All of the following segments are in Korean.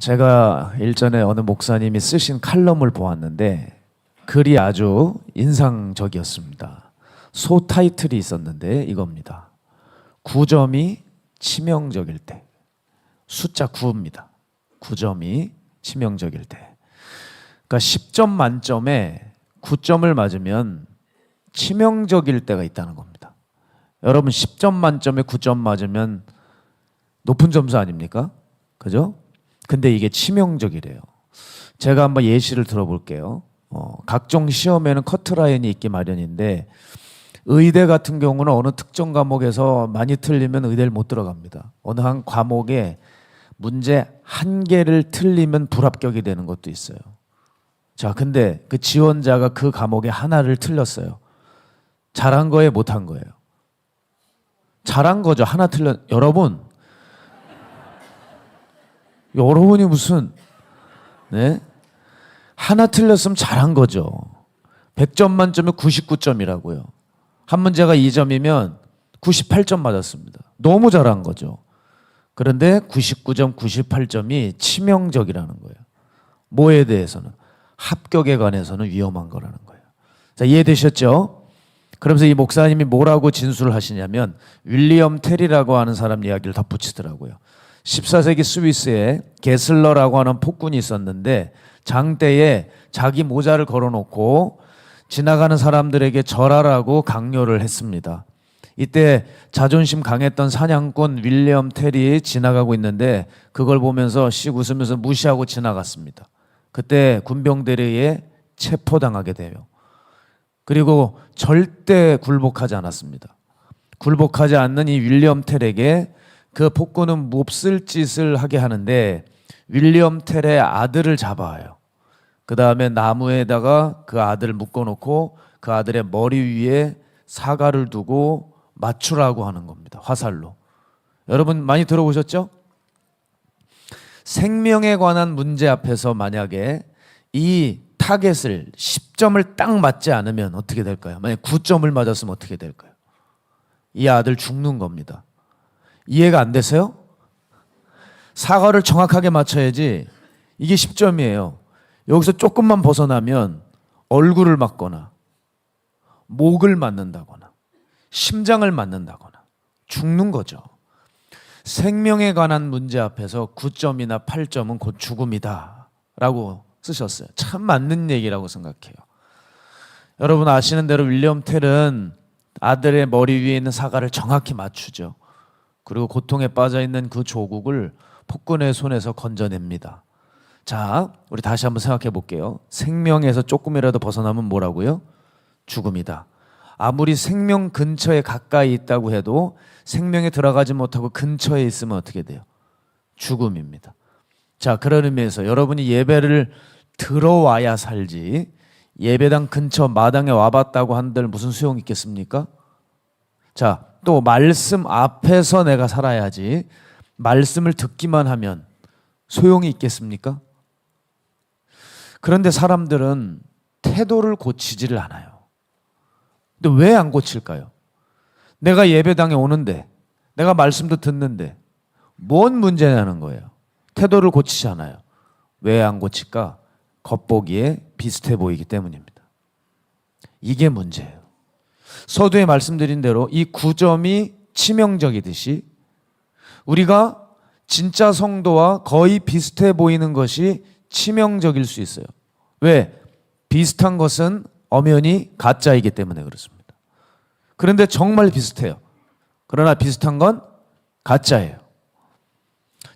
제가 일전에 어느 목사님이 쓰신 칼럼을 보았는데 글이 아주 인상적이었습니다. 소 타이틀이 있었는데 이겁니다. 9점이 치명적일 때. 숫자 9입니다. 9점이 치명적일 때. 그러니까 10점 만점에 9점을 맞으면 치명적일 때가 있다는 겁니다. 여러분 10점 만점에 9점 맞으면 높은 점수 아닙니까? 그죠? 근데 이게 치명적이래요. 제가 한번 예시를 들어볼게요. 각종 시험에는 커트라인이 있기 마련인데 의대 같은 경우는 어느 특정 과목에서 많이 틀리면 의대를 못 들어갑니다. 어느 한 과목에 문제 한 개를 틀리면 불합격이 되는 것도 있어요. 자, 근데 그 지원자가 그 과목에 하나를 틀렸어요. 잘한 거예요, 못한 거예요? 잘한 거죠. 하나 여러분이 무슨 하나 틀렸으면 잘한 거죠. 100점 만점에 99점이라고요. 한 문제가 2점이면 98점 맞았습니다. 너무 잘한 거죠. 그런데 99점, 98점이 치명적이라는 거예요. 뭐에 대해서는? 합격에 관해서는 위험한 거라는 거예요. 자, 이해되셨죠? 그러면서 이 목사님이 뭐라고 진술을 하시냐면 윌리엄 테리라고 하는 사람 이야기를 덧붙이더라고요. 14세기 스위스에 게슬러라고 하는 폭군이 있었는데 장대에 자기 모자를 걸어놓고 지나가는 사람들에게 절하라고 강요를 했습니다. 이때 자존심 강했던 사냥꾼 윌리엄 테리 지나가고 있는데 그걸 보면서 씩 웃으면서 무시하고 지나갔습니다. 그때 군병들에 의해 체포당하게 돼요. 그리고 절대 굴복하지 않았습니다. 굴복하지 않는 이 윌리엄 텔에게 그 폭군은 몹쓸 짓을 하게 하는데 윌리엄 텔의 아들을 잡아와요. 그 다음에 나무에다가 그 아들을 묶어놓고 그 아들의 머리 위에 사과를 두고 맞추라고 하는 겁니다. 화살로. 여러분 많이 들어보셨죠? 생명에 관한 문제 앞에서 만약에 이 타겟을 10점을 딱 맞지 않으면 어떻게 될까요? 만약 9점을 맞았으면 어떻게 될까요? 이 아들 죽는 겁니다. 이해가 안 되세요? 사과를 정확하게 맞춰야지. 이게 10점이에요. 여기서 조금만 벗어나면 얼굴을 맞거나 목을 맞는다거나 심장을 맞는다거나 죽는 거죠. 생명에 관한 문제 앞에서 9점이나 8점은 곧 죽음이다 라고 쓰셨어요. 참 맞는 얘기라고 생각해요. 여러분 아시는 대로 윌리엄 텔은 아들의 머리 위에 있는 사과를 정확히 맞추죠. 그리고 고통에 빠져있는 그 조국을 폭군의 손에서 건져냅니다. 자, 우리 다시 한번 생각해 볼게요. 생명에서 조금이라도 벗어나면 뭐라고요? 죽음이다. 아무리 생명 근처에 가까이 있다고 해도 생명에 들어가지 못하고 근처에 있으면 어떻게 돼요? 죽음입니다. 자, 그런 의미에서 여러분이 예배를 들어와야 살지 예배당 근처 마당에 와봤다고 한들 무슨 소용이 있겠습니까? 자, 또 말씀 앞에서 내가 살아야지 말씀을 듣기만 하면 소용이 있겠습니까? 그런데 사람들은 태도를 고치지를 않아요. 근데 왜 안 고칠까요? 내가 예배당에 오는데 내가 말씀도 듣는데 뭔 문제냐는 거예요. 태도를 고치지 않아요. 왜 안 고칠까? 겉보기에 비슷해 보이기 때문입니다. 이게 문제예요. 서두에 말씀드린 대로 이 9점이 치명적이듯이 우리가 진짜 성도와 거의 비슷해 보이는 것이 치명적일 수 있어요. 왜? 비슷한 것은 엄연히 가짜이기 때문에 그렇습니다. 그런데 정말 비슷해요. 그러나 비슷한 건 가짜예요.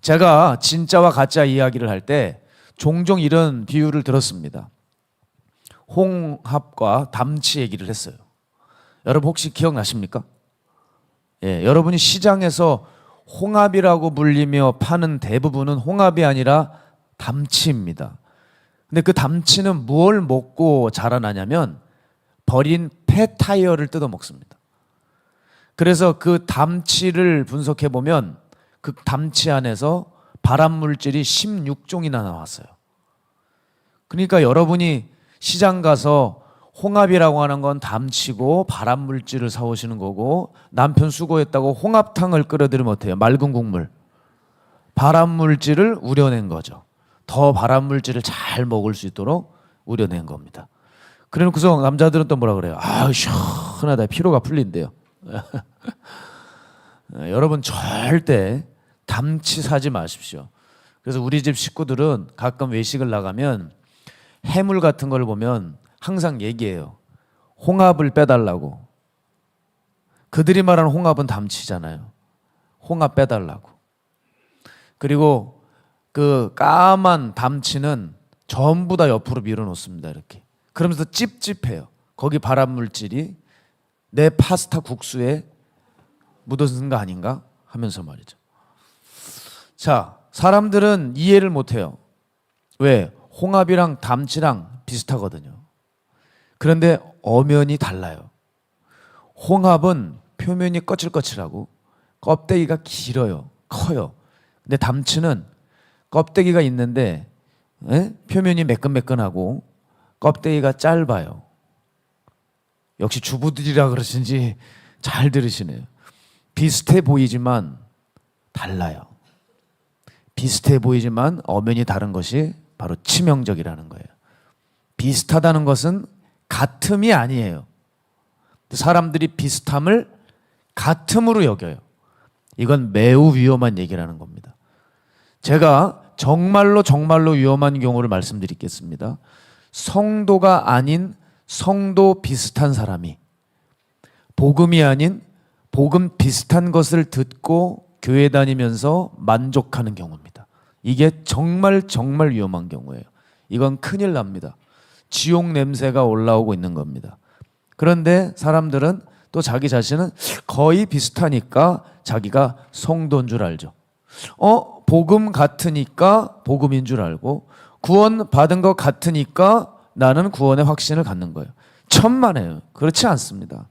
제가 진짜와 가짜 이야기를 할 때 종종 이런 비유를 들었습니다. 홍합과 담치 얘기를 했어요. 여러분 혹시 기억나십니까? 예, 여러분이 시장에서 홍합이라고 불리며 파는 대부분은 홍합이 아니라 담치입니다. 근데 그 담치는 무엇을 먹고 자라나냐면 버린 폐 타이어를 뜯어 먹습니다. 그래서 그 담치를 분석해 보면 그 담치 안에서 발암 물질이 16종이나 나왔어요. 그러니까 여러분이 시장 가서 홍합이라고 하는 건 담치고 발암 물질을 사오시는 거고 남편 수고했다고 홍합탕을 끓여드리면 어때요? 맑은 국물. 발암 물질을 우려낸 거죠. 더 발암 물질을 잘 먹을 수 있도록 우려낸 겁니다. 그래놓고서 남자들은 또 뭐라 그래요? 아, 시원하다. 피로가 풀린대요. 여러분 절대 담치 사지 마십시오. 그래서 우리 집 식구들은 가끔 외식을 나가면 해물 같은 걸 보면 항상 얘기해요. 홍합을 빼달라고. 그들이 말하는 홍합은 담치잖아요. 홍합 빼달라고. 그리고 그 까만 담치는 전부 다 옆으로 밀어놓습니다. 이렇게. 그러면서 찝찝해요. 거기 발암 물질이 내 파스타 국수에 묻어있는 거 아닌가 하면서 말이죠. 자, 사람들은 이해를 못해요. 왜? 홍합이랑 담치랑 비슷하거든요. 그런데 엄연히 달라요. 홍합은 표면이 거칠거칠하고 껍데기가 길어요. 커요. 근데 담치는 껍데기가 있는데 표면이 매끈매끈하고 껍데기가 짧아요. 역시 주부들이라 그러신지 잘 들으시네요. 비슷해 보이지만 달라요. 비슷해 보이지만 엄연히 다른 것이 바로 치명적이라는 거예요. 비슷하다는 것은 같음이 아니에요. 사람들이 비슷함을 같음으로 여겨요. 이건 매우 위험한 얘기라는 겁니다. 제가 정말로 위험한 경우를 말씀드리겠습니다. 성도가 아닌 성도 비슷한 사람이 복음이 아닌 복음 비슷한 것을 듣고 교회 다니면서 만족하는 경우입니다. 이게 정말 위험한 경우예요. 이건 큰일 납니다. 지옥 냄새가 올라오고 있는 겁니다. 그런데 사람들은 또 자기 자신은 거의 비슷하니까 자기가 성도인 줄 알죠. 복음 같으니까 복음인 줄 알고 구원 받은 것 같으니까 나는 구원의 확신을 갖는 거예요. 천만에요. 그렇지 않습니다.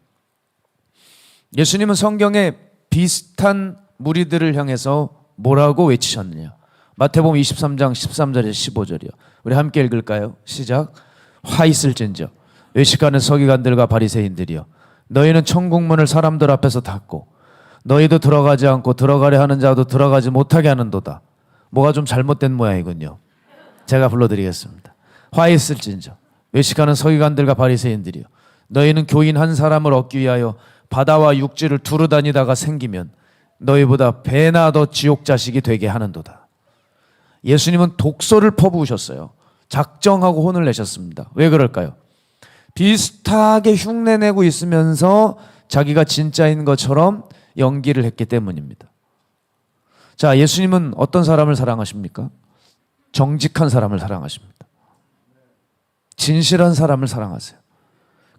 예수님은 성경에 비슷한 무리들을 향해서 뭐라고 외치셨느냐. 마태복음 23장 13절에서 15절이요. 우리 함께 읽을까요? 시작. 화 있을진저 외식하는 서기관들과 바리새인들이여 너희는 천국문을 사람들 앞에서 닫고 너희도 들어가지 않고 들어가려 하는 자도 들어가지 못하게 하는도다. 뭐가 좀 잘못된 모양이군요. 제가 불러드리겠습니다. 화 있을진저 외식하는 서기관들과 바리새인들이여 너희는 교인 한 사람을 얻기 위하여 바다와 육지를 두루 다니다가 생기면 너희보다 배나 더 지옥 자식이 되게 하는도다. 예수님은 독소를 퍼부으셨어요. 작정하고 혼을 내셨습니다. 왜 그럴까요? 비슷하게 흉내내고 있으면서 자기가 진짜인 것처럼 연기를 했기 때문입니다. 자, 예수님은 어떤 사람을 사랑하십니까? 정직한 사람을 사랑하십니다. 진실한 사람을 사랑하세요.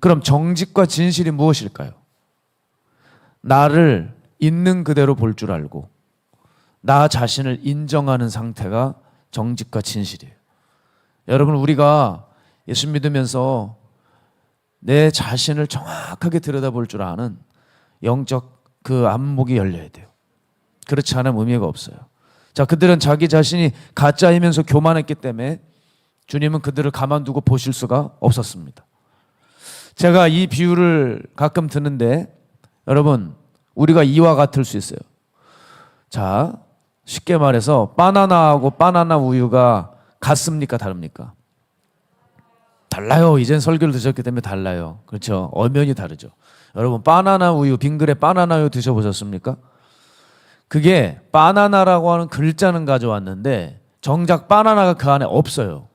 그럼 정직과 진실이 무엇일까요? 나를 있는 그대로 볼 줄 알고 나 자신을 인정하는 상태가 정직과 진실이에요. 여러분, 우리가 예수 믿으면서 내 자신을 정확하게 들여다볼 줄 아는 영적 그 안목이 열려야 돼요. 그렇지 않으면 의미가 없어요. 자, 그들은 자기 자신이 가짜이면서 교만했기 때문에 주님은 그들을 가만두고 보실 수가 없었습니다. 제가 이 비유를 가끔 드는데 여러분, 우리가 이와 같을 수 있어요. 자, 쉽게 말해서 바나나하고 바나나 우유가 같습니까? 다릅니까? 달라요. 이젠 설교를 드셨기 때문에 달라요. 그렇죠? 엄연히 다르죠. 여러분, 바나나 우유, 빙그레 바나나 우유 드셔보셨습니까? 그게 바나나라고 하는 글자는 가져왔는데 정작 바나나가 그 안에 없어요.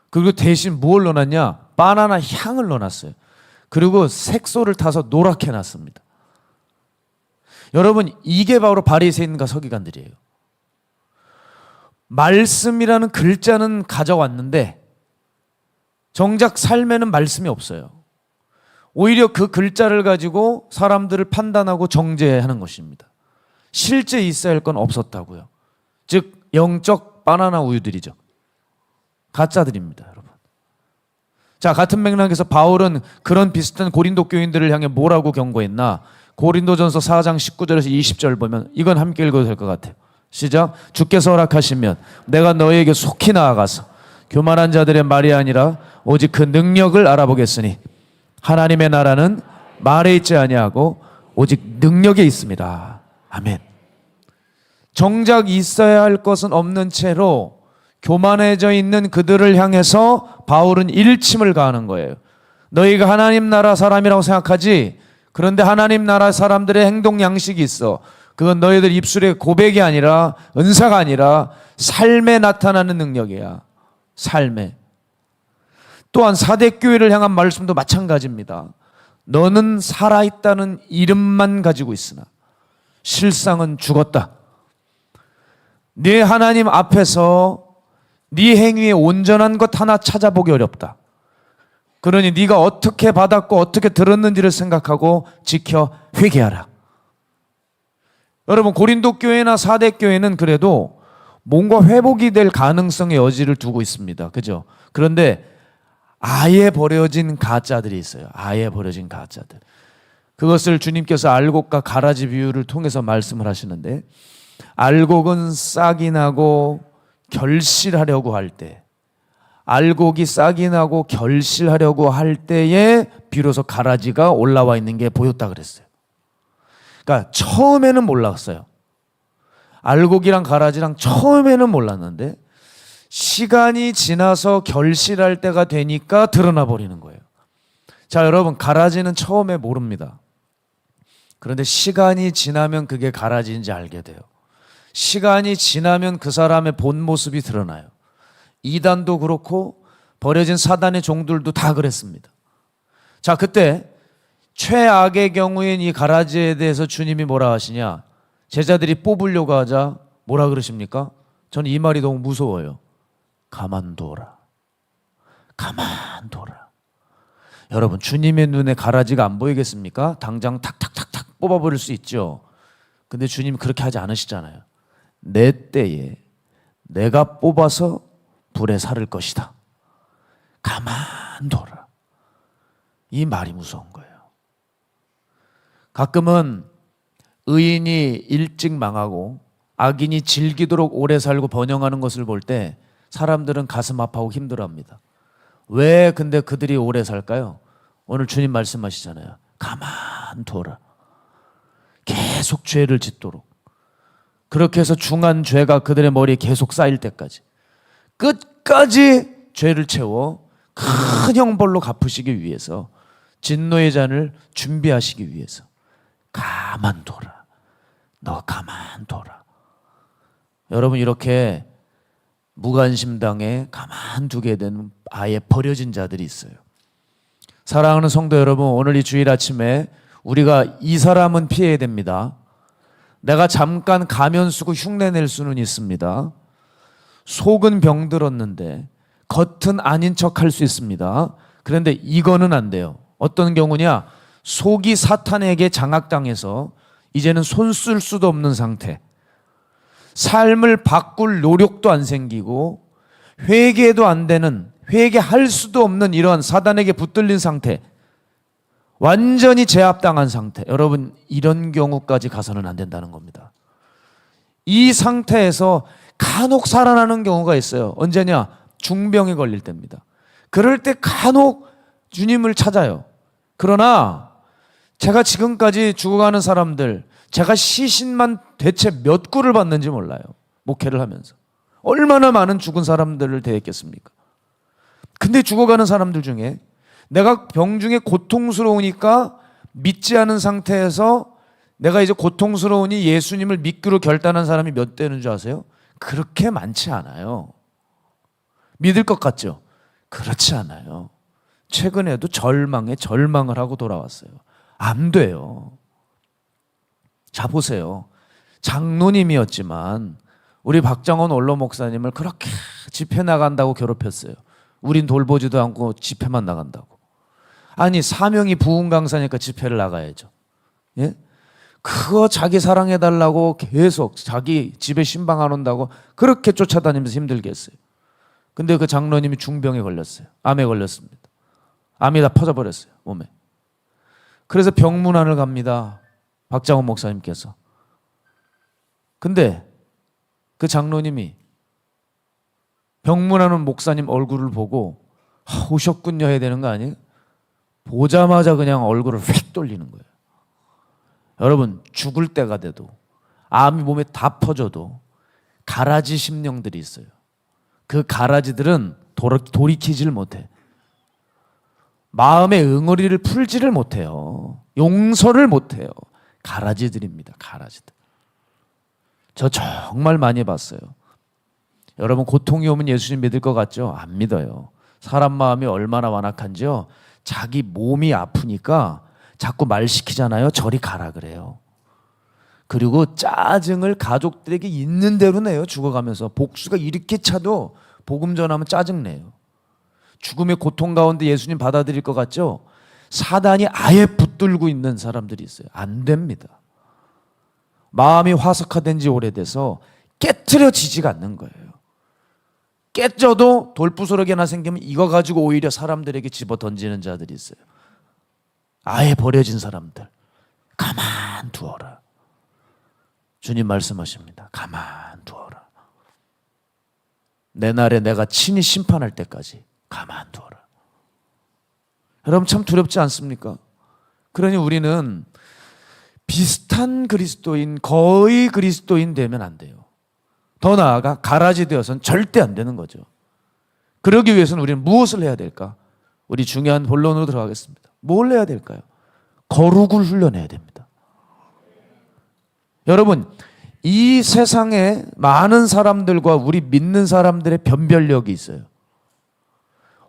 그리고 대신 뭘 넣어놨냐? 바나나 향을 넣어놨어요. 그리고 색소를 타서 노랗게 해놨습니다. 여러분, 이게 바로 바리새인과 서기관들이에요. 말씀이라는 글자는 가져왔는데 정작 삶에는 말씀이 없어요. 오히려 그 글자를 가지고 사람들을 판단하고 정죄하는 것입니다. 실제 있어야 할 건 없었다고요. 즉 영적 바나나 우유들이죠. 가짜들입니다, 여러분. 자, 같은 맥락에서 바울은 그런 비슷한 고린도 교인들을 향해 뭐라고 경고했나? 고린도전서 4장 19절에서 20절 보면 이건 함께 읽어도 될 것 같아요. 시작. 주께서 허락하시면 내가 너희에게 속히 나아가서 교만한 자들의 말이 아니라 오직 그 능력을 알아보겠으니 하나님의 나라는 말에 있지 아니하고 오직 능력에 있습니다. 아멘. 정작 있어야 할 것은 없는 채로 교만해져 있는 그들을 향해서 바울은 일침을 가하는 거예요. 너희가 하나님 나라 사람이라고 생각하지? 그런데 하나님 나라 사람들의 행동 양식이 있어. 그건 너희들 입술의 고백이 아니라, 은사가 아니라 삶에 나타나는 능력이야. 삶에. 또한 사대교회를 향한 말씀도 마찬가지입니다. 너는 살아있다는 이름만 가지고 있으나 실상은 죽었다. 네 하나님 앞에서 네 행위의 온전한 것 하나 찾아보기 어렵다. 그러니 네가 어떻게 받았고 어떻게 들었는지를 생각하고 지켜 회개하라. 여러분, 고린도 교회나 사대 교회는 그래도 뭔가 회복이 될 가능성의 여지를 두고 있습니다. 그죠? 그런데 아예 버려진 가짜들이 있어요. 아예 버려진 가짜들. 그것을 주님께서 알곡과 가라지 비유를 통해서 말씀을 하시는데, 알곡은 싹이 나고 결실하려고 할 때, 알곡이 싹이 나고 결실하려고 할 때에 비로소 가라지가 올라와 있는 게 보였다 그랬어요. 그러니까 처음에는 몰랐어요. 알곡이랑 가라지랑 처음에는 몰랐는데 시간이 지나서 결실할 때가 되니까 드러나 버리는 거예요. 자, 여러분, 가라지는 처음에 모릅니다. 그런데 시간이 지나면 그게 가라지인지 알게 돼요. 시간이 지나면 그 사람의 본 모습이 드러나요. 이단도 그렇고 버려진 사단의 종들도 다 그랬습니다. 자, 그때 최악의 경우인 이 가라지에 대해서 주님이 뭐라 하시냐? 제자들이 뽑으려고 하자 뭐라 그러십니까? 저는 이 말이 너무 무서워요. 가만둬라. 가만둬라. 여러분, 주님의 눈에 가라지가 안 보이겠습니까? 당장 탁탁탁탁 뽑아버릴 수 있죠. 근데 주님이 그렇게 하지 않으시잖아요. 내 때에 내가 뽑아서 불에 살을 것이다. 가만둬라. 이 말이 무서운 거예요. 가끔은 의인이 일찍 망하고 악인이 질기도록 오래 살고 번영하는 것을 볼 때 사람들은 가슴 아파하고 힘들어합니다. 왜 근데 그들이 오래 살까요? 오늘 주님 말씀하시잖아요. 가만둬라. 계속 죄를 짓도록. 그렇게 해서 중한 죄가 그들의 머리에 계속 쌓일 때까지, 끝까지 죄를 채워 큰 형벌로 갚으시기 위해서, 진노의 잔을 준비하시기 위해서 가만둬라. 너 가만둬라. 여러분, 이렇게 무관심당에 가만두게 된 아예 버려진 자들이 있어요. 사랑하는 성도 여러분, 오늘 이 주일 아침에 우리가 이 사람은 피해야 됩니다. 내가 잠깐 가면 쓰고 흉내낼 수는 있습니다. 속은 병들었는데 겉은 아닌 척 할 수 있습니다. 그런데 이거는 안 돼요. 어떤 경우냐? 속이 사탄에게 장악당해서 이제는 손 쓸 수도 없는 상태. 삶을 바꿀 노력도 안 생기고 회개도 안 되는, 회개할 수도 없는 이런 사단에게 붙들린 상태. 완전히 제압당한 상태. 여러분, 이런 경우까지 가서는 안 된다는 겁니다. 이 상태에서 간혹 살아나는 경우가 있어요. 언제냐? 중병에 걸릴 때입니다. 그럴 때 간혹 주님을 찾아요. 그러나 제가 지금까지 죽어가는 사람들, 제가 시신만 대체 몇 구를 봤는지 몰라요. 목회를 하면서. 얼마나 많은 죽은 사람들을 대했겠습니까? 근데 죽어가는 사람들 중에 내가 병중에 고통스러우니까 믿지 않은 상태에서 내가 이제 고통스러우니 예수님을 믿기로 결단한 사람이 몇 되는 줄 아세요? 그렇게 많지 않아요. 믿을 것 같죠? 그렇지 않아요. 최근에도 절망에 절망을 하고 돌아왔어요. 안 돼요. 자, 보세요. 장로님이었지만 우리 박정원 원로 목사님을 그렇게 집회 나간다고 괴롭혔어요. 우린 돌보지도 않고 집회만 나간다고. 아니, 사명이 부흥 강사니까 집회를 나가야죠. 예? 그거 자기 사랑해달라고 계속 자기 집에 신방 안 온다고 그렇게 쫓아다니면서 힘들게 했어요. 근데 그 장로님이 중병에 걸렸어요. 암에 걸렸습니다. 암이 다 퍼져버렸어요, 몸에. 그래서 병문안을 갑니다. 박장원 목사님께서. 근데 그 장로님이 병문안 온 목사님 얼굴을 보고 오셨군요 해야 되는 거 아니에요? 보자마자 그냥 얼굴을 휙 돌리는 거예요. 여러분, 죽을 때가 돼도 암이 몸에 다 퍼져도 가라지 심령들이 있어요. 그 가라지들은 돌이키질 못해. 마음의 응어리를 풀지를 못해요. 용서를 못해요. 가라지들입니다. 가라지들. 저 정말 많이 봤어요. 여러분 고통이 오면 예수님 믿을 것 같죠? 안 믿어요. 사람 마음이 얼마나 완악한지요. 자기 몸이 아프니까 자꾸 말 시키잖아요. 저리 가라 그래요. 그리고 짜증을 가족들에게 있는 대로 내요. 죽어가면서 복수가 이렇게 차도 복음 전하면 짜증내요. 죽음의 고통 가운데 예수님 받아들일 것 같죠? 사단이 아예 붙들고 있는 사람들이 있어요. 안 됩니다. 마음이 화석화된 지 오래돼서 깨트려지지가 않는 거예요. 깨져도 돌부스러기나 생기면 이거 가지고 오히려 사람들에게 집어 던지는 자들이 있어요. 아예 버려진 사람들. 가만두어라. 주님 말씀하십니다. 가만두어라. 내 날에 내가 친히 심판할 때까지 가만두어라. 여러분 참 두렵지 않습니까? 그러니 우리는 비슷한 그리스도인, 거의 그리스도인 되면 안 돼요. 더 나아가 가라지 되어서는 절대 안 되는 거죠. 그러기 위해서는 우리는 무엇을 해야 될까? 우리 중요한 본론으로 들어가겠습니다. 뭘 해야 될까요? 거룩을 훈련해야 됩니다. 여러분, 이 세상에 많은 사람들과 우리 믿는 사람들의 변별력이 있어요.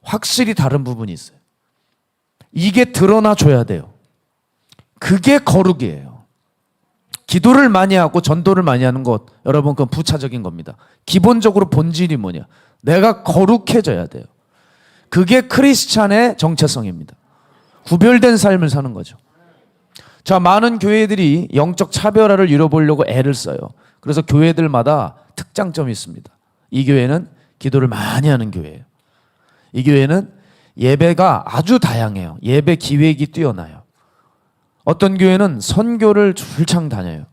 확실히 다른 부분이 있어요. 이게 드러나 줘야 돼요. 그게 거룩이에요. 기도를 많이 하고 전도를 많이 하는 것, 여러분 그건 부차적인 겁니다. 기본적으로 본질이 뭐냐? 내가 거룩해져야 돼요. 그게 크리스찬의 정체성입니다. 구별된 삶을 사는 거죠. 자, 많은 교회들이 영적 차별화를 이뤄보려고 애를 써요. 그래서 교회들마다 특장점이 있습니다. 이 교회는 기도를 많이 하는 교회예요. 이 교회는 예배가 아주 다양해요. 예배 기획이 뛰어나요. 어떤 교회는 선교를 줄창 다녀요.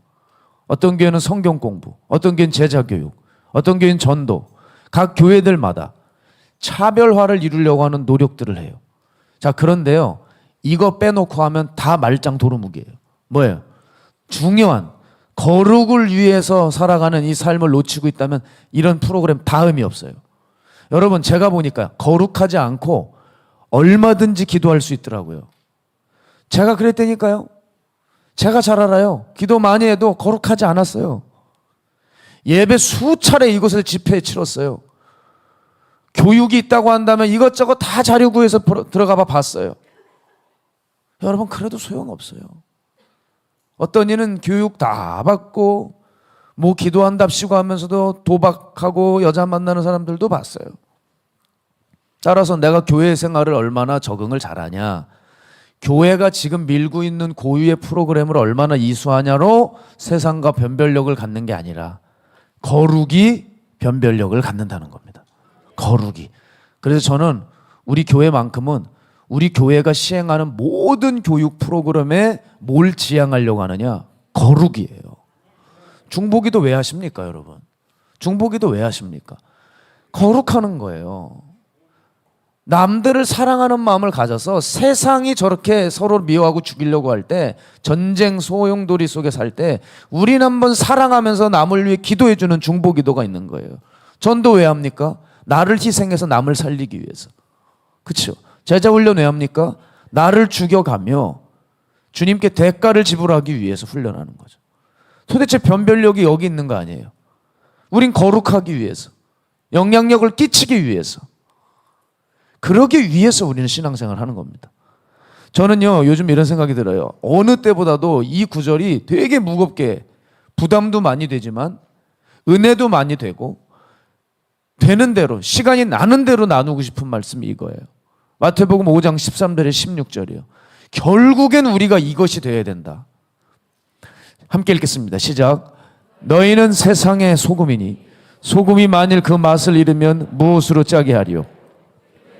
어떤 교회는 성경 공부, 어떤 교회는 제자 교육, 어떤 교회는 전도. 각 교회들마다 차별화를 이루려고 하는 노력들을 해요. 자, 그런데요, 이거 빼놓고 하면 다 말짱 도루묵이에요. 뭐예요? 중요한 거룩을 위해서 살아가는 이 삶을 놓치고 있다면 이런 프로그램 다 의미 없어요. 여러분, 제가 보니까 거룩하지 않고 얼마든지 기도할 수 있더라고요. 제가 그랬다니까요. 제가 잘 알아요. 기도 많이 해도 거룩하지 않았어요. 예배 수차례 이곳에서 집회 치렀어요. 교육이 있다고 한다면 이것저것 다 자료 구해서 들어가 봐 봤어요. 여러분, 그래도 소용없어요. 어떤 이는 교육 다 받고 뭐 기도한답시고 하면서도 도박하고 여자 만나는 사람들도 봤어요. 따라서 내가 교회 생활을 얼마나 적응을 잘하냐, 교회가 지금 밀고 있는 고유의 프로그램을 얼마나 이수하냐로 세상과 변별력을 갖는 게 아니라 거룩이 변별력을 갖는다는 겁니다. 거룩이. 그래서 저는 우리 교회만큼은 우리 교회가 시행하는 모든 교육 프로그램에 뭘 지향하려고 하느냐? 거룩이에요. 중보기도 왜 하십니까, 여러분? 중보기도 왜 하십니까? 거룩하는 거예요. 남들을 사랑하는 마음을 가져서 세상이 저렇게 서로 미워하고 죽이려고 할 때, 전쟁 소용돌이 속에 살 때 우리는 한번 사랑하면서 남을 위해 기도해주는 중보기도가 있는 거예요. 전도 왜 합니까? 나를 희생해서 남을 살리기 위해서. 그렇죠? 제자훈련 왜 합니까? 나를 죽여가며 주님께 대가를 지불하기 위해서 훈련하는 거죠. 도대체 변별력이 여기 있는 거 아니에요? 우린 거룩하기 위해서, 영향력을 끼치기 위해서, 그러기 위해서 우리는 신앙생활을 하는 겁니다. 저는요, 요즘 이런 생각이 들어요. 어느 때보다도 이 구절이 되게 무겁게, 부담도 많이 되지만 은혜도 많이 되고, 되는 대로, 시간이 나는 대로 나누고 싶은 말씀이 이거예요. 마태복음 5장 13절에 16절이요. 결국엔 우리가 이것이 되어야 된다. 함께 읽겠습니다. 시작. 너희는 세상의 소금이니 소금이 만일 그 맛을 잃으면 무엇으로 짜게 하리요?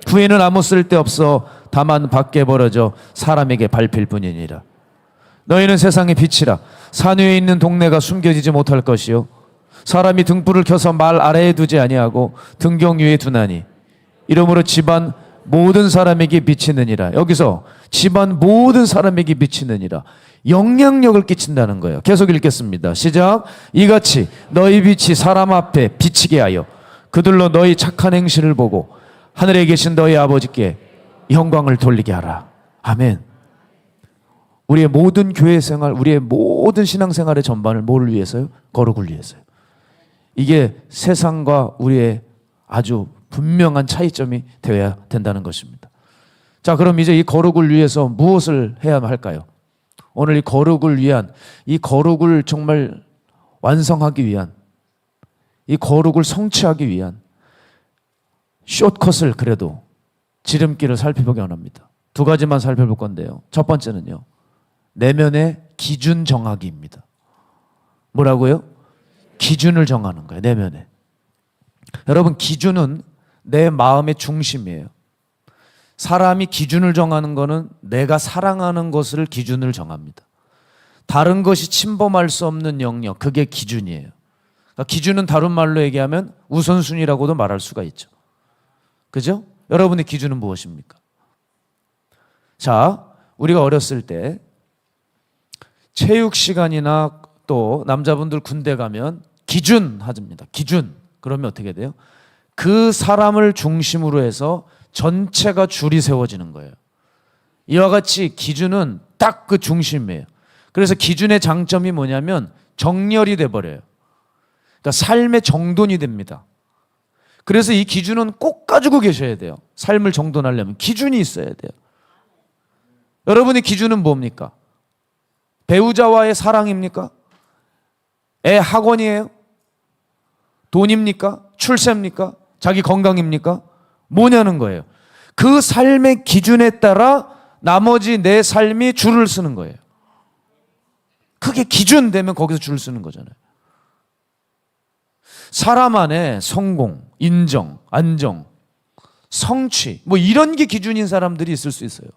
후에는 아무 쓸데없어 다만 밖에 벌어져 사람에게 밟힐 뿐이니라. 너희는 세상의 빛이라. 산 위에 있는 동네가 숨겨지지 못할 것이요 사람이 등불을 켜서 말 아래에 두지 아니하고 등경 위에 두나니 이러므로 집안 모든 사람에게 비치느니라. 여기서 집안 모든 사람에게 비치느니라. 영향력을 끼친다는 거예요. 계속 읽겠습니다. 시작. 이같이 너희 빛이 사람 앞에 비치게 하여 그들로 너희 착한 행실을 보고 하늘에 계신 너희 아버지께 영광을 돌리게 하라. 아멘. 우리의 모든 교회 생활, 우리의 모든 신앙생활의 전반을 뭐를 위해서요? 거룩을 위해서요. 이게 세상과 우리의 아주 분명한 차이점이 되어야 된다는 것입니다. 자, 그럼 이제 이 거룩을 위해서 무엇을 해야 할까요? 오늘 이 거룩을 위한, 이 거룩을 정말 완성하기 위한, 이 거룩을 성취하기 위한 숏컷을 그래도 지름길을 살펴보기 원합니다. 두 가지만 살펴볼 건데요. 첫 번째는요, 내면의 기준 정하기입니다. 뭐라고요? 기준을 정하는 거예요. 내면에. 여러분, 기준은 내 마음의 중심이에요. 사람이 기준을 정하는 거는 내가 사랑하는 것을 기준을 정합니다. 다른 것이 침범할 수 없는 영역, 그게 기준이에요. 그러니까 기준은 다른 말로 얘기하면 우선순위라고도 말할 수가 있죠. 그죠? 여러분의 기준은 무엇입니까? 자, 우리가 어렸을 때 체육 시간이나 또 남자분들 군대 가면 기준 하집니다. 기준. 그러면 어떻게 돼요? 그 사람을 중심으로 해서 전체가 줄이 세워지는 거예요. 이와 같이 기준은 딱 그 중심이에요. 그래서 기준의 장점이 뭐냐면 정렬이 돼버려요. 그러니까 삶의 정돈이 됩니다. 그래서 이 기준은 꼭 가지고 계셔야 돼요. 삶을 정돈하려면 기준이 있어야 돼요. 여러분의 기준은 뭡니까? 배우자와의 사랑입니까? 애 학원이에요? 돈입니까? 출세입니까? 자기 건강입니까? 뭐냐는 거예요. 그 삶의 기준에 따라 나머지 내 삶이 줄을 서는 거예요. 그게 기준 되면 거기서 줄을 서는 거잖아요. 사람 안에 성공, 인정, 안정, 성취 뭐 이런 게 기준인 사람들이 있을 수 있어요.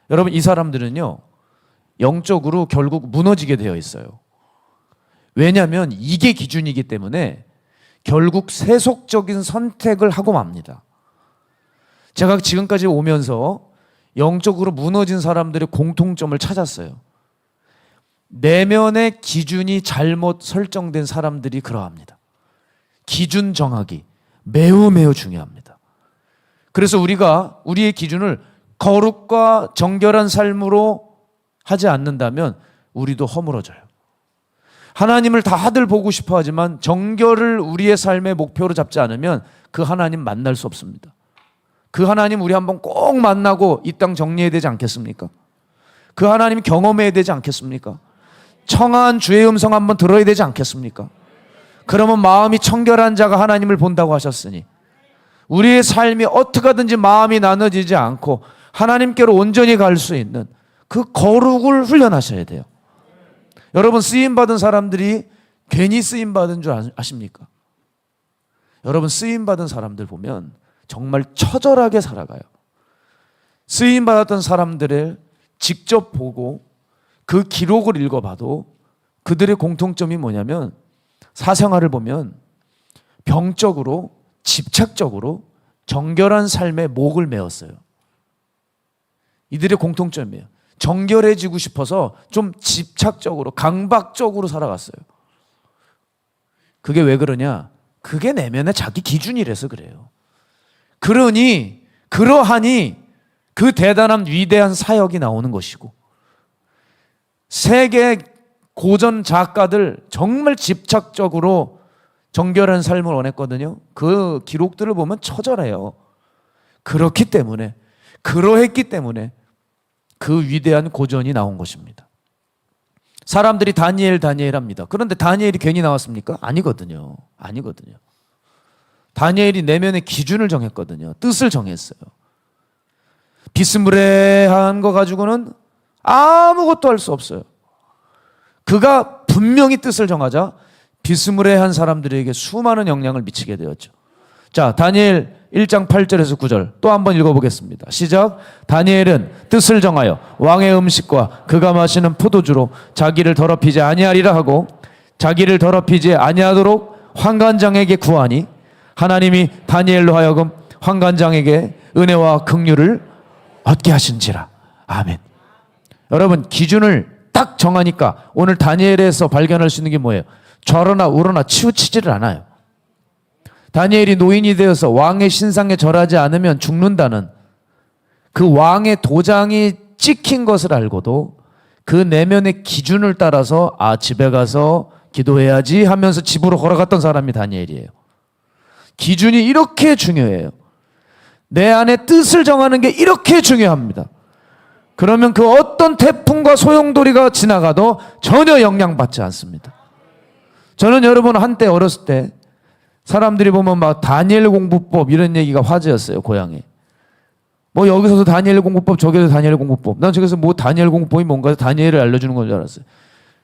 여러분, 이 사람들은요 영적으로 결국 무너지게 되어 있어요. 왜냐하면 이게 기준이기 때문에 결국 세속적인 선택을 하고 맙니다. 제가 지금까지 오면서 영적으로 무너진 사람들의 공통점을 찾았어요. 내면의 기준이 잘못 설정된 사람들이 그러합니다. 기준 정하기 매우 매우 중요합니다. 그래서 우리가 우리의 기준을 거룩과 정결한 삶으로 하지 않는다면 우리도 허물어져요. 하나님을 다들 보고 싶어 하지만 정결을 우리의 삶의 목표로 잡지 않으면 그 하나님 만날 수 없습니다. 그 하나님 우리 한번 꼭 만나고 이 땅 정리해야 되지 않겠습니까? 그 하나님 경험해야 되지 않겠습니까? 청한 주의 음성 한번 들어야 되지 않겠습니까? 그러면 마음이 청결한 자가 하나님을 본다고 하셨으니 우리의 삶이 어떻게 하든지 마음이 나눠지지 않고 하나님께로 온전히 갈 수 있는 그 거룩을 훈련하셔야 돼요. 여러분, 쓰임받은 사람들이 괜히 쓰임받은 줄 아십니까? 여러분, 쓰임받은 사람들 보면 정말 처절하게 살아가요. 쓰임받았던 사람들을 직접 보고 그 기록을 읽어봐도 그들의 공통점이 뭐냐면 사생활을 보면 병적으로 집착적으로 정결한 삶에 목을 메었어요. 이들의 공통점이에요. 정결해지고 싶어서 좀 집착적으로 강박적으로 살아갔어요. 그게 왜 그러냐? 그게 내면의 자기 기준이라서 그래요. 그러하니 그 대단한 위대한 사역이 나오는 것이고 세계 고전 작가들 정말 집착적으로 정결한 삶을 원했거든요. 그 기록들을 보면 처절해요. 그렇기 때문에 그러했기 때문에 그 위대한 고전이 나온 것입니다. 사람들이 다니엘 합니다. 그런데 다니엘이 괜히 나왔습니까? 아니거든요. 다니엘이 내면의 기준을 정했거든요. 뜻을 정했어요. 비스무리한 거 가지고는 아무것도 할 수 없어요. 그가 분명히 뜻을 정하자 비스무리한 사람들에게 수많은 영향을 미치게 되었죠. 자, 다니엘 1장 8절에서 9절 또 한번 읽어보겠습니다. 시작. 다니엘은 뜻을 정하여 왕의 음식과 그가 마시는 포도주로 자기를 더럽히지 아니하리라 하고 자기를 더럽히지 아니하도록 환관장에게 구하니 하나님이 다니엘로 하여금 환관장에게 은혜와 긍휼을 얻게 하신지라. 아멘. 여러분, 기준을 딱 딱 정하니까 오늘 다니엘에서 발견할 수 있는 게 뭐예요? 좌로나 우로나 치우치지를 않아요. 다니엘이 노인이 되어서 왕의 신상에 절하지 않으면 죽는다는 그 왕의 도장이 찍힌 것을 알고도 그 내면의 기준을 따라서 집에 가서 기도해야지 하면서 집으로 걸어갔던 사람이 다니엘이에요. 기준이 이렇게 중요해요. 내 안에 뜻을 정하는 게 이렇게 중요합니다. 그러면 그 어떤 태풍과 소용돌이가 지나가도 전혀 영향받지 않습니다. 저는 여러분 한때 어렸을 때 사람들이 보면 막 다니엘 공부법 이런 얘기가 화제였어요. 고향에. 뭐 여기서도 다니엘 공부법, 저기서 다니엘 공부법. 난 저기서 뭐 다니엘 공부법이 뭔가 다니엘을 알려주는 건 줄 알았어요.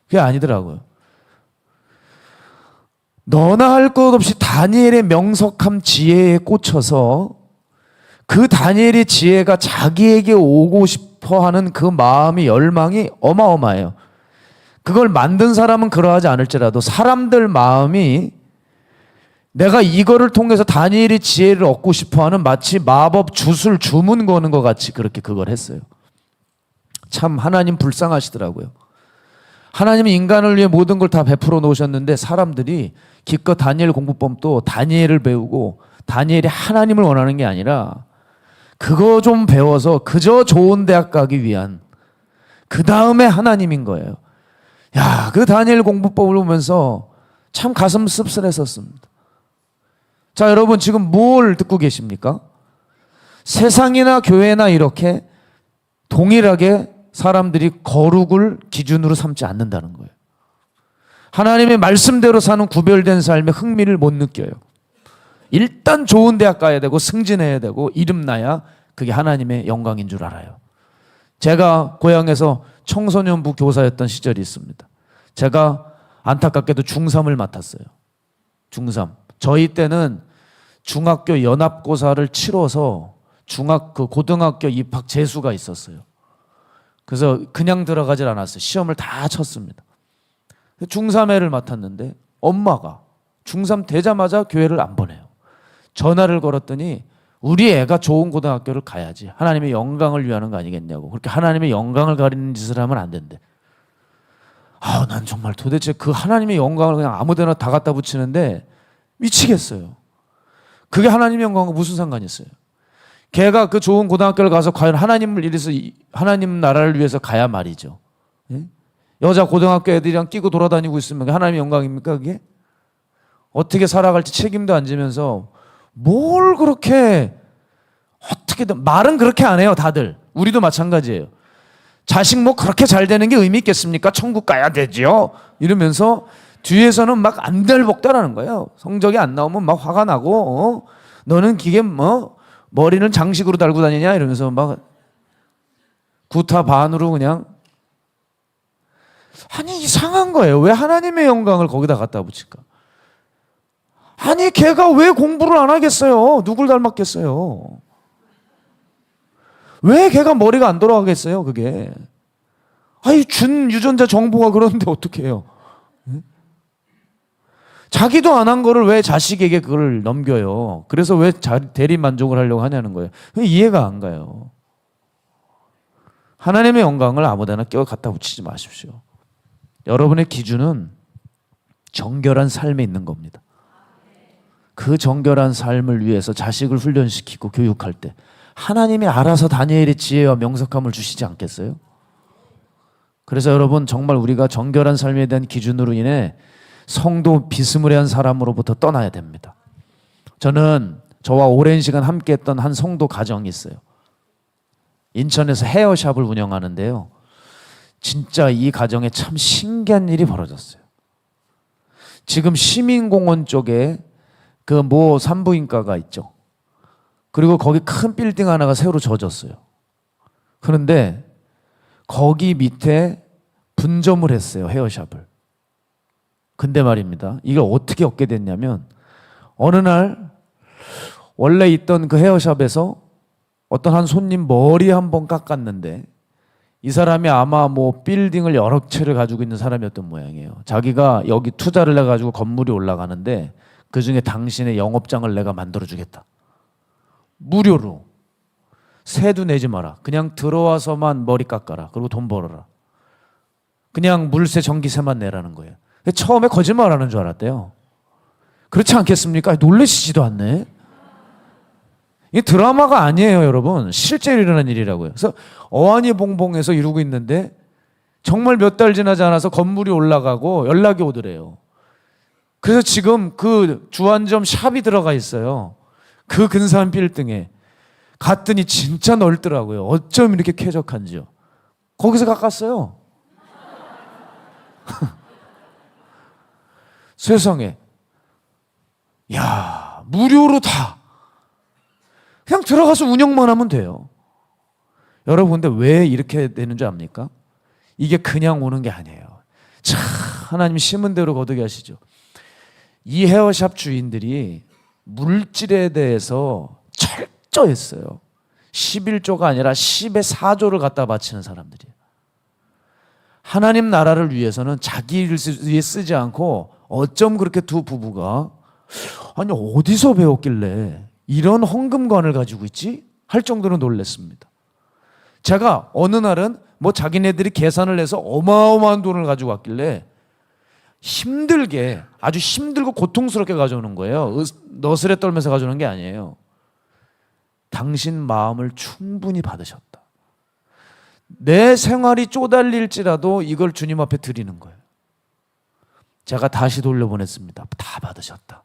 그게 아니더라고요. 너나 할 것 없이 다니엘의 명석함 지혜에 꽂혀서 그 다니엘의 지혜가 자기에게 오고 싶어 하는 그 마음이 열망이 어마어마해요. 그걸 만든 사람은 그러하지 않을지라도 사람들 마음이 내가 이거를 통해서 다니엘의 지혜를 얻고 싶어 하는 마치 마법 주술 주문 거는 것 같이 그렇게 그걸 했어요. 참 하나님 불쌍하시더라고요. 하나님이 인간을 위해 모든 걸 다 베풀어 놓으셨는데 사람들이 기껏 다니엘 공부법도 다니엘을 배우고 다니엘이 하나님을 원하는 게 아니라 그거 좀 배워서 그저 좋은 대학 가기 위한 그 다음에 하나님인 거예요. 야, 그 다니엘 공부법을 보면서 참 가슴 씁쓸했었습니다. 자, 여러분 지금 뭘 듣고 계십니까? 세상이나 교회나 이렇게 동일하게 사람들이 거룩을 기준으로 삼지 않는다는 거예요. 하나님의 말씀대로 사는 구별된 삶에 흥미를 못 느껴요. 일단 좋은 대학 가야 되고 승진해야 되고 이름 나야 그게 하나님의 영광인 줄 알아요. 제가 고향에서 청소년부 교사였던 시절이 있습니다. 제가 안타깝게도 중3을 맡았어요. 중3. 저희 때는 중학교 연합고사를 치러서 고등학교 입학 재수가 있었어요. 그래서 그냥 들어가질 않았어요. 시험을 다 쳤습니다. 중3회를 맡았는데 엄마가 중3 되자마자 교회를 안 보내요. 전화를 걸었더니 우리 애가 좋은 고등학교를 가야지. 하나님의 영광을 위하는 거 아니겠냐고. 그렇게 하나님의 영광을 가리는 짓을 하면 안 된대. 난 정말 도대체 그 하나님의 영광을 그냥 아무 데나 다 갖다 붙이는데 미치겠어요. 그게 하나님의 영광과 무슨 상관이 있어요? 걔가 그 좋은 고등학교를 가서 과연 하나님을 위해서 하나님 나라를 위해서 가야 말이죠. 예? 여자 고등학교 애들이랑 끼고 돌아다니고 있으면 하나님의 영광입니까 그게? 어떻게 살아갈지 책임도 안 지면서 뭘 그렇게 어떻게든 말은 그렇게 안 해요 다들. 우리도 마찬가지예요. 자식 뭐 그렇게 잘 되는 게 의미 있겠습니까? 천국 가야 되지요 이러면서 뒤에서는 막 안달복달하는 거예요. 성적이 안 나오면 막 화가 나고 너는 기계 머리는 장식으로 달고 다니냐 이러면서 막 구타 반으로 그냥. 아니 이상한 거예요. 왜 하나님의 영광을 거기다 갖다 붙일까? 아니 걔가 왜 공부를 안 하겠어요? 누굴 닮았겠어요? 왜 걔가 머리가 안 돌아가겠어요? 그게. 준 유전자 정보가 그런데 어떻게 해요? 자기도 안 한 거를 왜 자식에게 그걸 넘겨요? 그래서 왜 대리 만족을 하려고 하냐는 거예요. 이해가 안 가요. 하나님의 영광을 아무데나 껴 갖다 붙이지 마십시오. 여러분의 기준은 정결한 삶에 있는 겁니다. 그 정결한 삶을 위해서 자식을 훈련시키고 교육할 때 하나님이 알아서 다니엘의 지혜와 명석함을 주시지 않겠어요? 그래서 여러분 정말 우리가 정결한 삶에 대한 기준으로 인해 성도 비스무리한 사람으로부터 떠나야 됩니다. 저는 저와 오랜 시간 함께했던 한 성도 가정이 있어요. 인천에서 헤어샵을 운영하는데요. 진짜 이 가정에 참 신기한 일이 벌어졌어요. 지금 시민공원 쪽에 그 산부인과가 있죠. 그리고 거기 큰 빌딩 하나가 새로 져졌어요. 그런데 거기 밑에 분점을 했어요. 헤어샵을. 근데 말입니다. 이걸 어떻게 얻게 됐냐면 어느 날 원래 있던 그 헤어샵에서 어떤 한 손님 머리 한번 깎았는데 이 사람이 아마 빌딩을 여러 채를 가지고 있는 사람이었던 모양이에요. 자기가 여기 투자를 해가지고 건물이 올라가는데 그중에 당신의 영업장을 내가 만들어주겠다. 무료로. 세도 내지 마라. 그냥 들어와서만 머리 깎아라. 그리고 돈 벌어라. 그냥 물세 전기세만 내라는 거예요. 처음에 거짓말하는 줄 알았대요. 그렇지 않겠습니까? 놀라시지도 않네. 이게 드라마가 아니에요, 여러분. 실제로 일어난 일이라고요. 그래서 어안이 봉봉해서 이러고 있는데 정말 몇 달 지나지 않아서 건물이 올라가고 연락이 오더래요. 그래서 지금 그 주안점 샵이 들어가 있어요. 그 근사한 빌딩에. 갔더니 진짜 넓더라고요. 어쩜 이렇게 쾌적한지요. 거기서 깎았어요. 세상에. 야, 무료로 다. 그냥 들어가서 운영만 하면 돼요. 여러분, 근데 왜 이렇게 되는 줄 압니까? 이게 그냥 오는 게 아니에요. 참, 하나님 심은 대로 거두게 하시죠. 이 헤어샵 주인들이 물질에 대해서 철저했어요. 11조가 아니라 10의 4조를 갖다 바치는 사람들이에요. 하나님 나라를 위해서는 자기를 위해 쓰지 않고 어쩜 그렇게 두 부부가 아니 어디서 배웠길래 이런 헌금관을 가지고 있지? 할 정도로 놀랐습니다. 제가 어느 날은 뭐 자기네들이 계산을 해서 어마어마한 돈을 가지고 왔길래 힘들게 아주 힘들고 고통스럽게 가져오는 거예요. 너스레 떨면서 가져오는 게 아니에요. 당신 마음을 충분히 받으셨다. 내 생활이 쪼달릴지라도 이걸 주님 앞에 드리는 거예요. 제가 다시 돌려보냈습니다. 다 받으셨다.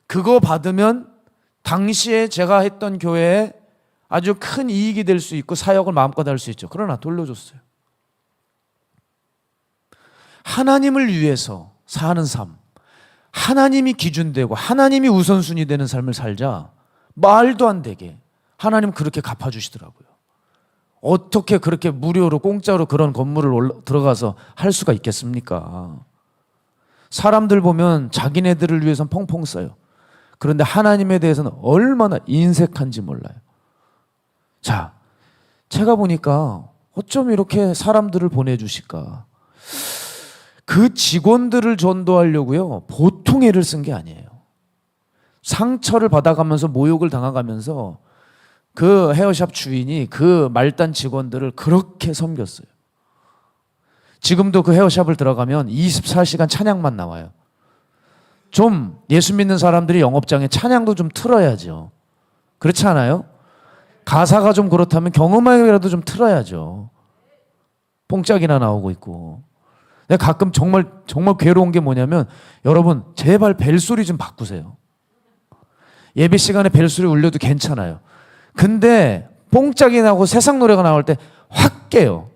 그거 받으면 당시에 제가 했던 교회에 아주 큰 이익이 될 수 있고 사역을 마음껏 할 수 있죠. 그러나 돌려줬어요. 하나님을 위해서 사는 삶, 하나님이 기준되고 하나님이 우선순위 되는 삶을 살자. 말도 안 되게 하나님 그렇게 갚아주시더라고요. 어떻게 그렇게 무료로 공짜로 그런 건물을 들어가서 할 수가 있겠습니까? 사람들 보면 자기네들을 위해서는 펑펑 써요. 그런데 하나님에 대해서는 얼마나 인색한지 몰라요. 자, 제가 보니까 어쩜 이렇게 사람들을 보내주실까? 그 직원들을 전도하려고요, 보통 애를 쓴 게 아니에요. 상처를 받아가면서 모욕을 당해가면서 그 헤어샵 주인이 그 말단 직원들을 그렇게 섬겼어요. 지금도 그 헤어샵을 들어가면 24시간 찬양만 나와요. 좀 예수 믿는 사람들이 영업장에 찬양도 좀 틀어야죠. 그렇지 않아요? 가사가 좀 그렇다면 경음악이라도 좀 틀어야죠. 뽕짝이나 나오고 있고. 내가 가끔 정말 괴로운 게 뭐냐면 여러분 제발 벨소리 좀 바꾸세요. 예배 시간에 벨소리 울려도 괜찮아요. 근데 뽕짝이 나고 세상 노래가 나올 때 확 깨요.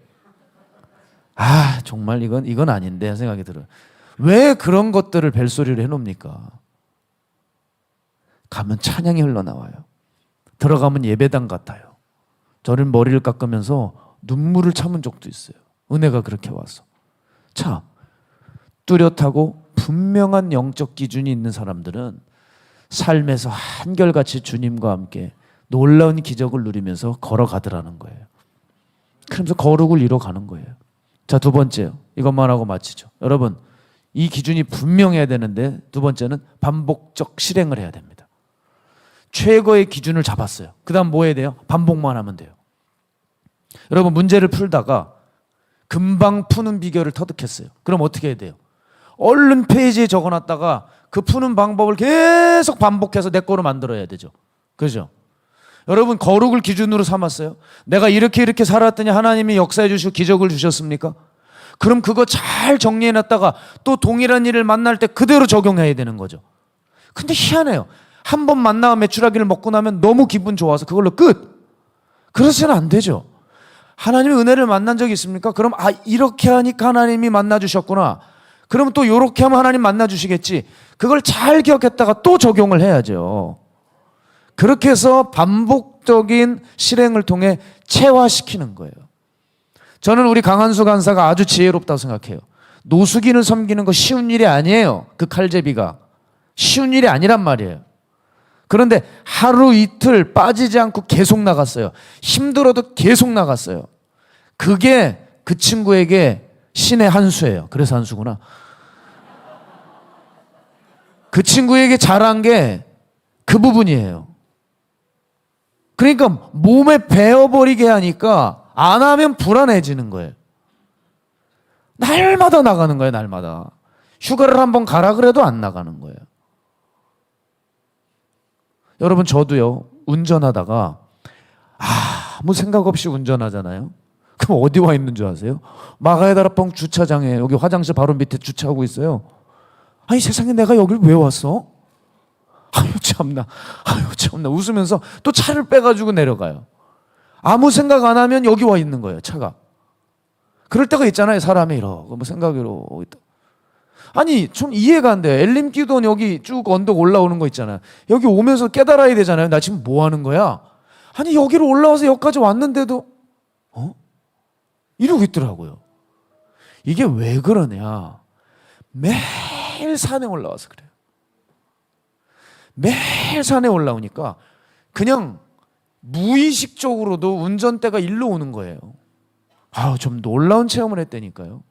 아 정말 이건 아닌데 생각이 들어요. 왜 그런 것들을 벨소리를 해놓습니까? 가면 찬양이 흘러나와요. 들어가면 예배당 같아요. 저는 머리를 깎으면서 눈물을 참은 적도 있어요. 은혜가 그렇게 와서. 참 뚜렷하고 분명한 영적 기준이 있는 사람들은 삶에서 한결같이 주님과 함께 놀라운 기적을 누리면서 걸어가더라는 거예요. 그러면서 거룩을 이뤄가는 거예요. 자, 두 번째요. 이것만 하고 마치죠. 여러분, 이 기준이 분명해야 되는데 두 번째는 반복적 실행을 해야 됩니다. 최고의 기준을 잡았어요. 그 다음 뭐 해야 돼요? 반복만 하면 돼요. 여러분, 문제를 풀다가 금방 푸는 비결을 터득했어요. 그럼 어떻게 해야 돼요? 얼른 페이지에 적어놨다가 그 푸는 방법을 계속 반복해서 내 거로 만들어야 되죠. 그죠? 여러분, 거룩을 기준으로 삼았어요. 내가 이렇게 살았더니 하나님이 역사해 주시고 기적을 주셨습니까? 그럼 그거 잘 정리해놨다가 또 동일한 일을 만날 때 그대로 적용해야 되는 거죠. 근데 희한해요. 한 번 만나와 메추라기를 먹고 나면 너무 기분 좋아서 그걸로 끝. 그래서는 안 되죠. 하나님의 은혜를 만난 적이 있습니까? 그럼 이렇게 하니까 하나님이 만나주셨구나. 그러면 또 이렇게 하면 하나님 만나주시겠지. 그걸 잘 기억했다가 또 적용을 해야죠. 그렇게 해서 반복적인 실행을 통해 체화시키는 거예요. 저는 우리 강한수 간사가 아주 지혜롭다고 생각해요. 노숙인을 섬기는 거 쉬운 일이 아니에요. 그 칼제비가. 쉬운 일이 아니란 말이에요. 그런데 하루 이틀 빠지지 않고 계속 나갔어요. 힘들어도 계속 나갔어요. 그게 그 친구에게 신의 한 수예요. 그래서 한 수구나. 그 친구에게 잘한 게 그 부분이에요. 그러니까 몸에 배어버리게 하니까 안 하면 불안해지는 거예요. 날마다 나가는 거예요. 날마다. 휴가를 한번 가라 그래도 안 나가는 거예요. 여러분, 저도요, 운전하다가 아무 생각 없이 운전하잖아요. 그럼 어디 와 있는 줄 아세요? 마가에다라펑 주차장에, 여기 화장실 바로 밑에 주차하고 있어요. 아니, 세상에 내가 여길 왜 왔어? 아유 참나 웃으면서 또 차를 빼가지고 내려가요. 아무 생각 안 하면 여기 와 있는 거예요, 차가. 그럴 때가 있잖아요. 사람이 이러고 뭐 생각이 이러고 있다. 아니, 좀 이해가 안 돼요. 엘림기돈 여기 쭉 언덕 올라오는 거 있잖아요. 여기 오면서 깨달아야 되잖아요. 나 지금 뭐 하는 거야? 아니, 여기로 올라와서 여기까지 왔는데도 이러고 있더라고요. 이게 왜 그러냐? 매일 산에 올라와서 그래요. 매일 산에 올라오니까 그냥 무의식적으로도 운전대가 일로 오는 거예요. 좀 놀라운 체험을 했다니까요.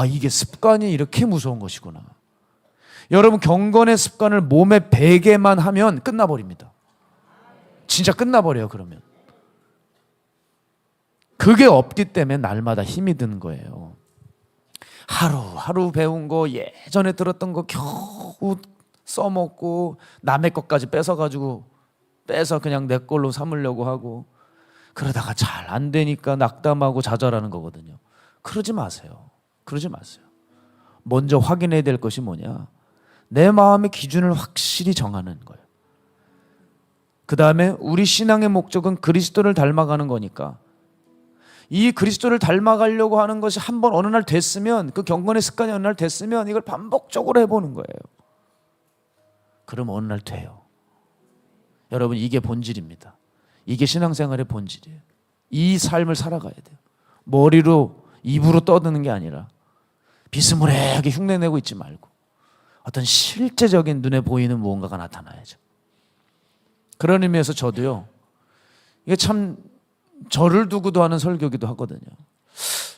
이게 습관이 이렇게 무서운 것이구나. 여러분, 경건의 습관을 몸에 배게만 하면 끝나버립니다. 진짜 끝나버려요. 그러면 그게 없기 때문에 날마다 힘이 드는 거예요. 하루 배운 거, 예전에 들었던 거 겨우 써먹고 남의 것까지 뺏어가지고 빼서 그냥 내 걸로 삼으려고 하고, 그러다가 잘 안 되니까 낙담하고 좌절하는 거거든요. 그러지 마세요. 먼저 확인해야 될 것이 뭐냐? 내 마음의 기준을 확실히 정하는 거예요. 그 다음에 우리 신앙의 목적은 그리스도를 닮아가는 거니까, 이 그리스도를 닮아가려고 하는 것이 한번 어느 날 됐으면, 그 경건의 습관이 어느 날 됐으면 이걸 반복적으로 해보는 거예요. 그럼 어느 날 돼요. 여러분, 이게 본질입니다. 이게 신앙생활의 본질이에요. 이 삶을 살아가야 돼요. 머리로 입으로 떠드는 게 아니라 비스무리하게 흉내내고 있지 말고 어떤 실제적인 눈에 보이는 무언가가 나타나야죠. 그런 의미에서 저도요, 이게 참 저를 두고도 하는 설교기도 하거든요.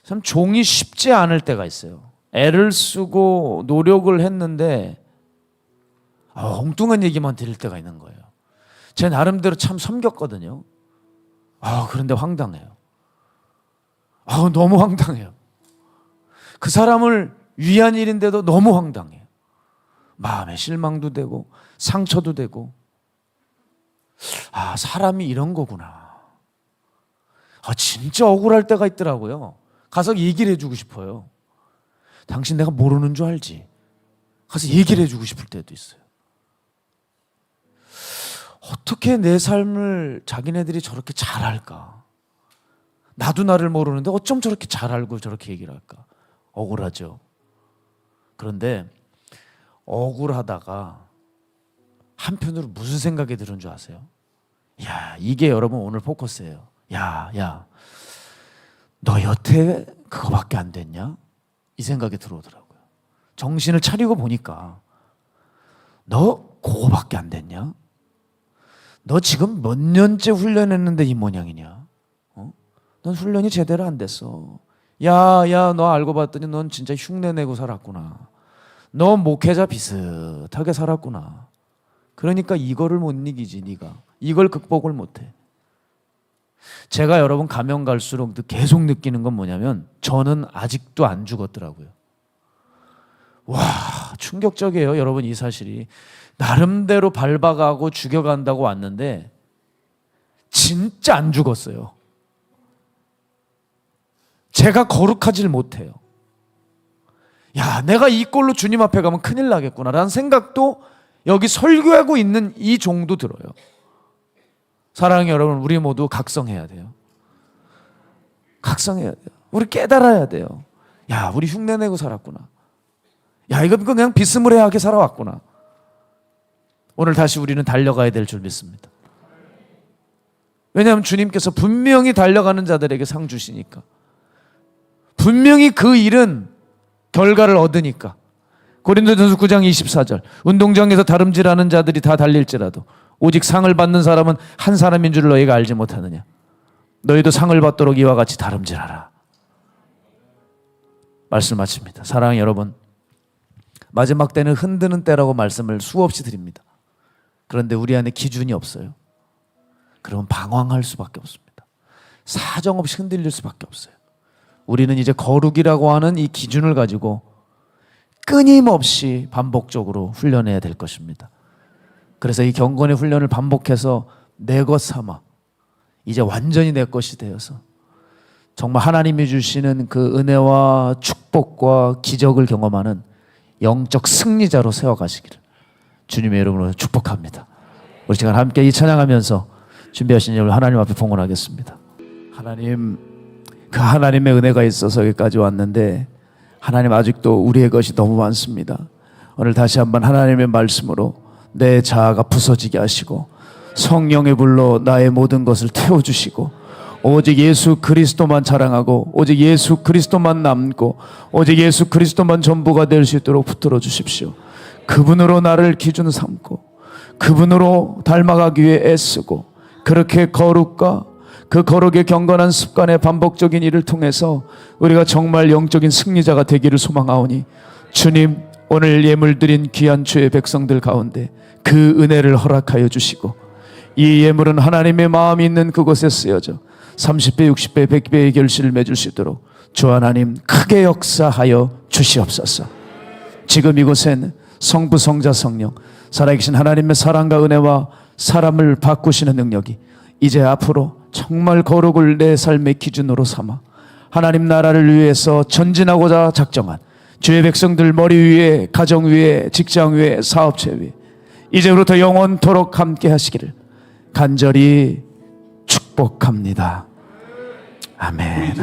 참 종이 쉽지 않을 때가 있어요. 애를 쓰고 노력을 했는데 엉뚱한 얘기만 들을 때가 있는 거예요. 제 나름대로 참 섬겼거든요. 그런데 황당해요. 너무 황당해요. 그 사람을 위한 일인데도 너무 황당해요. 마음에 실망도 되고 상처도 되고, 사람이 이런 거구나. 진짜 억울할 때가 있더라고요. 가서 얘기를 해주고 싶어요. 당신 내가 모르는 줄 알지? 가서 얘기를 해주고 싶을 때도 있어요. 어떻게 내 삶을 자기네들이 저렇게 잘 알까? 나도 나를 모르는데 어쩜 저렇게 잘 알고 저렇게 얘기를 할까? 억울하죠. 그런데 억울하다가 한편으로 무슨 생각이 드는 줄 아세요? 이게 여러분 오늘 포커스예요. 너 여태 그거밖에 안 됐냐? 이 생각이 들어오더라고요. 정신을 차리고 보니까 너 그거밖에 안 됐냐? 너 지금 몇 년째 훈련했는데 이 모양이냐? 넌 훈련이 제대로 안 됐어. 너 알고 봤더니 넌 진짜 흉내내고 살았구나. 너 목회자 비슷하게 살았구나. 그러니까 이거를 못 이기지. 네가 이걸 극복을 못해. 제가 여러분 가면 갈수록 계속 느끼는 건 뭐냐면, 저는 아직도 안 죽었더라고요. 충격적이에요. 여러분, 이 사실이. 나름대로 밟아가고 죽여간다고 왔는데 진짜 안 죽었어요. 제가 거룩하질 못해요. 내가 이 꼴로 주님 앞에 가면 큰일 나겠구나 라는 생각도 여기 설교하고 있는 이 종도 들어요. 사랑하는 여러분, 우리 모두 각성해야 돼요. 각성해야 돼요. 우리 깨달아야 돼요. 우리 흉내내고 살았구나. 이거 그냥 비스무리하게 살아왔구나. 오늘 다시 우리는 달려가야 될 줄 믿습니다. 왜냐하면 주님께서 분명히 달려가는 자들에게 상 주시니까. 분명히 그 일은 결과를 얻으니까. 고린도전서 9장 24절, 운동장에서 다름질하는 자들이 다 달릴지라도 오직 상을 받는 사람은 한 사람인 줄 너희가 알지 못하느냐? 너희도 상을 받도록 이와 같이 다름질하라. 말씀 마칩니다. 사랑하는 여러분, 마지막 때는 흔드는 때라고 말씀을 수없이 드립니다. 그런데 우리 안에 기준이 없어요. 그러면 방황할 수밖에 없습니다. 사정없이 흔들릴 수밖에 없어요. 우리는 이제 거룩이라고 하는 이 기준을 가지고 끊임없이 반복적으로 훈련해야 될 것입니다. 그래서 이 경건의 훈련을 반복해서 내 것 삼아 이제 완전히 내 것이 되어서 정말 하나님이 주시는 그 은혜와 축복과 기적을 경험하는 영적 승리자로 세워가시기를 주님의 이름으로 축복합니다. 우리 시간 함께 이 찬양하면서 준비하신 여러분 하나님 앞에 봉헌하겠습니다. 하나님, 그 하나님의 은혜가 있어서 여기까지 왔는데 하나님 아직도 우리의 것이 너무 많습니다. 오늘 다시 한번 하나님의 말씀으로 내 자아가 부서지게 하시고 성령의 불로 나의 모든 것을 태워주시고 오직 예수 그리스도만 자랑하고 오직 예수 그리스도만 남고 오직 예수 그리스도만 전부가 될 수 있도록 붙들어 주십시오. 그분으로 나를 기준 삼고 그분으로 닮아가기 위해 애쓰고 그렇게 거룩과 그 거룩의 경건한 습관의 반복적인 일을 통해서 우리가 정말 영적인 승리자가 되기를 소망하오니 주님, 오늘 예물 드린 귀한 주의 백성들 가운데 그 은혜를 허락하여 주시고 이 예물은 하나님의 마음이 있는 그곳에 쓰여져 30배, 60배, 100배의 결실을 맺을 수 있도록 주 하나님 크게 역사하여 주시옵소서. 지금 이곳엔 성부, 성자, 성령 살아계신 하나님의 사랑과 은혜와 사람을 바꾸시는 능력이 이제 앞으로 정말 거룩을 내 삶의 기준으로 삼아 하나님 나라를 위해서 전진하고자 작정한 주의 백성들 머리 위에, 가정 위에, 직장 위에, 사업체 위에 이제부터 영원토록 함께 하시기를 간절히 축복합니다. 아멘.